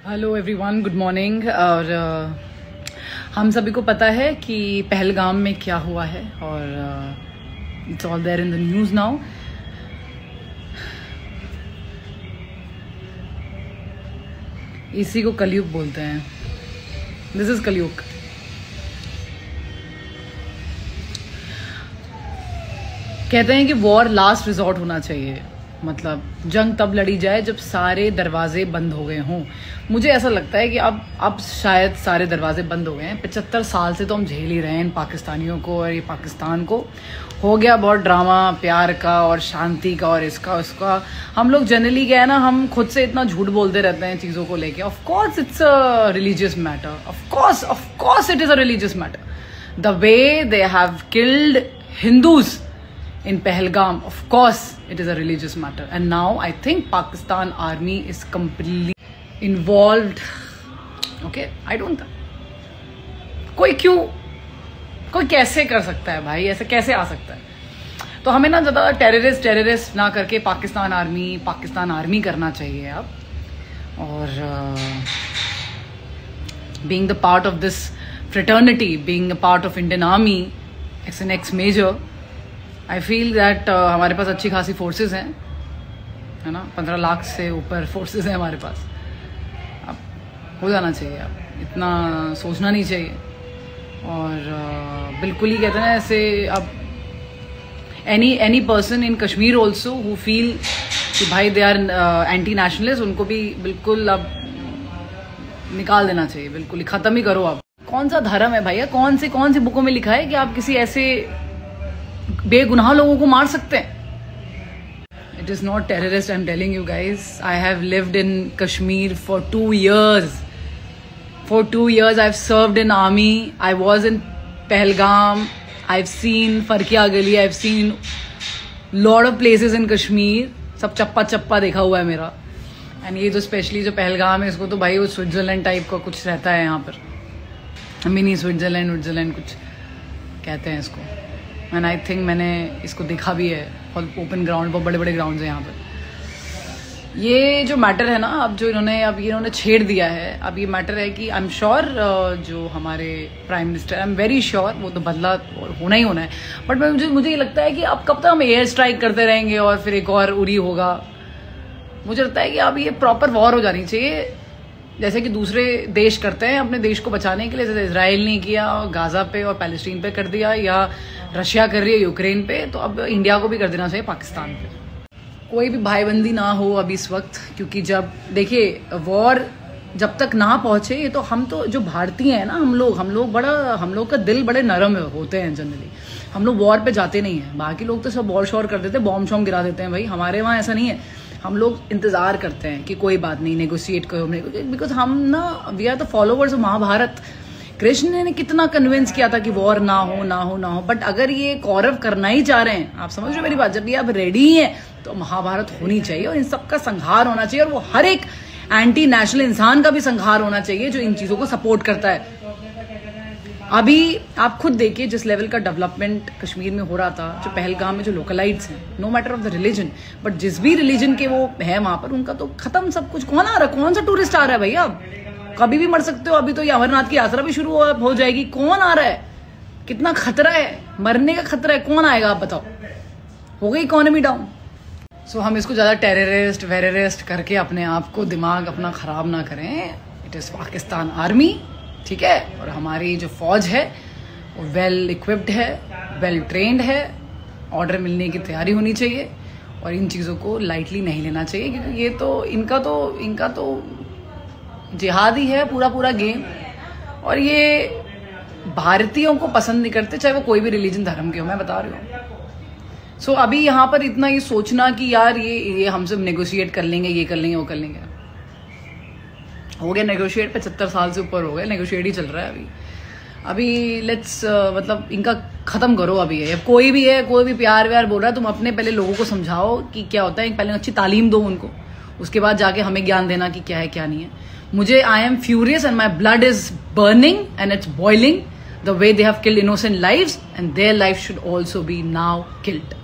Hello everyone, good morning. और हम सभी को पता है कि पहलगाम में क्या हुआ है और it's all there in the news now. इसी को कलयुग बोलते हैं। दिस इज कलयुग। कहते हैं कि वॉर लास्ट रिजॉर्ट होना चाहिए, मतलब जंग तब लड़ी जाए जब सारे दरवाजे बंद हो गए हों। मुझे ऐसा लगता है कि अब शायद सारे दरवाजे बंद हो गए हैं। 75 साल से तो हम झेल ही रहे हैं इन पाकिस्तानियों को और ये पाकिस्तान को। हो गया बहुत ड्रामा प्यार का और शांति का और इसका उसका। हम लोग जनरली क्या है ना, हम खुद से इतना झूठ बोलते रहते हैं चीज़ों को लेके। Of course it's a religious matter, of course it is a religious matter. The way they have killed Hindus in Pahalgam, of course it is a religious matter, and now I think Pakistan army is completely involved. Okay, I don't, कोई कैसे कर सकता है भाई, ऐसे कैसे आ सकता है? तो हमें ना ज़्यादा टेररिस्ट ना करके पाकिस्तान आर्मी करना चाहिए अब। और being the part of this fraternity, being a part of Indian army, as an ex-major, I feel that हमारे पास अच्छी खासी फोर्सेस हैं, है ना। 15 लाख से ऊपर फोर्सेस हैं हमारे पास। अब हो जाना चाहिए, अब इतना सोचना नहीं चाहिए। और बिल्कुल ही कहते हैं ऐसे, अब any person in Kashmir also who feel कि भाई दे आर एंटी नेशनलिस्ट, उनको भी बिल्कुल अब निकाल देना चाहिए, बिल्कुल ही ख़त्म ही करो। अब कौन सा धर्म है भैया, कौन सी बुकों में लिखा है कि आप किसी ऐसे बेगुनाह लोगों को मार सकते हैं? It is not terrorist, I am telling you guys. I have lived in Kashmir for 2 years. For 2 years I have served in army. I was in Pahalgam. I've seen Farkia Gali. I've seen lot of places in Kashmir. सब चप्पा देखा हुआ है मेरा। And ये जो specially जो पहलगाम है, इसको तो भाई वो स्विट्जरलैंड टाइप का कुछ रहता है यहाँ पर। मिनी स्विट्जरलैंड कुछ कहते हैं इसको। एंड आई थिंक मैंने इसको देखा भी है, ओपन ग्राउंड, बहुत बड़े बड़े ग्राउंड हैं यहाँ पर। ये जो मैटर है ना, अब जो इन्होंने छेड़ दिया है, अब ये मैटर है कि आई एम श्योर जो हमारे prime minister, I am very sure वो तो बदला होना ही होना है। बट मुझे ये लगता है कि अब कब तक हम एयर स्ट्राइक करते रहेंगे और फिर एक और उरी होगा। मुझे लगता है कि अब ये प्रॉपर वॉर हो जानी चाहिए, जैसे कि दूसरे देश करते हैं अपने देश को बचाने के लिए। जैसे इजराइल ने किया गाजा पे और पैलेस्टीन पे कर दिया, या रशिया कर रही है यूक्रेन पे, तो अब इंडिया को भी कर देना चाहिए पाकिस्तान पे। कोई भी भाईबंदी ना हो अभी इस वक्त, क्योंकि जब देखिए वॉर जब तक ना पहुंचे, ये तो हम तो जो भारतीय हैं ना, हम लोग का दिल बड़े नरम होते हैं जनरली। हम लोग वॉर पे जाते नहीं हैं। बाकी लोग तो सब वॉर शॉर कर देते हैं, बॉम्ब शॉम्ब गिरा देते हैं। भाई हमारे वहाँ ऐसा नहीं है। हम लोग इंतजार करते हैं कि कोई बात नहीं, नेगोशिएट करो, बिकॉज हम ना we are the followers of Mahabharat. Krishna ने कितना कन्विंस किया था कि वॉर ना हो। बट अगर ये कौरव करना ही चाह रहे हैं, आप समझ रहे हो मेरी बात, जब ये अब रेडी हैं तो महाभारत होनी चाहिए और इन सबका संहार होना चाहिए। और वो हर एक एंटी नेशनल इंसान का भी संहार होना चाहिए जो इन चीजों को सपोर्ट करता है। अभी आप खुद देखिए जिस लेवल का डेवलपमेंट कश्मीर में हो रहा था, जो पहलगाम में जो लोकलाइट्स हैं, no matter of the religion, but जिस भी रिलीजन के वो है वहां पर, उनका तो खत्म सब कुछ। कौन आ रहा है, कौन सा टूरिस्ट आ रहा है भैया? कभी भी मर सकते हो। अभी तो ये अमरनाथ की यात्रा भी शुरू हो जाएगी। कौन आ रहा है? कितना खतरा है, मरने का खतरा है। कौन आएगा आप बताओ? हो गई इकोनॉमी डाउन। सो हम इसको ज्यादा टेररिस्ट करके अपने आप को दिमाग अपना खराब ना करें। इट इज पाकिस्तान आर्मी, ठीक है। और हमारी जो फौज है वो वेल इक्विप्ड है, वेल ट्रेंड है। ऑर्डर मिलने की तैयारी होनी चाहिए और इन चीज़ों को लाइटली नहीं लेना चाहिए, क्योंकि ये तो इनका तो जिहाद ही है पूरा गेम। और ये भारतीयों को पसंद नहीं करते, चाहे वो कोई भी रिलीजन धर्म के हो, मैं बता रही हूँ। सो अभी यहाँ पर इतना ये सोचना कि यार ये हमसे नेगोशिएट कर लेंगे, ये कर लेंगे, वो कर लेंगे, हो गया नेगोशिएट। 75 साल से ऊपर हो गए, नेगोशिएट ही चल रहा है अभी लेट्स मतलब इनका खत्म करो अभी। अब कोई भी प्यार व्यार बोल रहा है, तुम अपने पहले लोगों को समझाओ कि क्या होता है, पहले अच्छी तालीम दो उनको, उसके बाद जाके हमें ज्ञान देना कि क्या है क्या नहीं है। मुझे I am furious and my blood is burning and it's boiling the way they have killed innocent lives, and their life should also be now killed.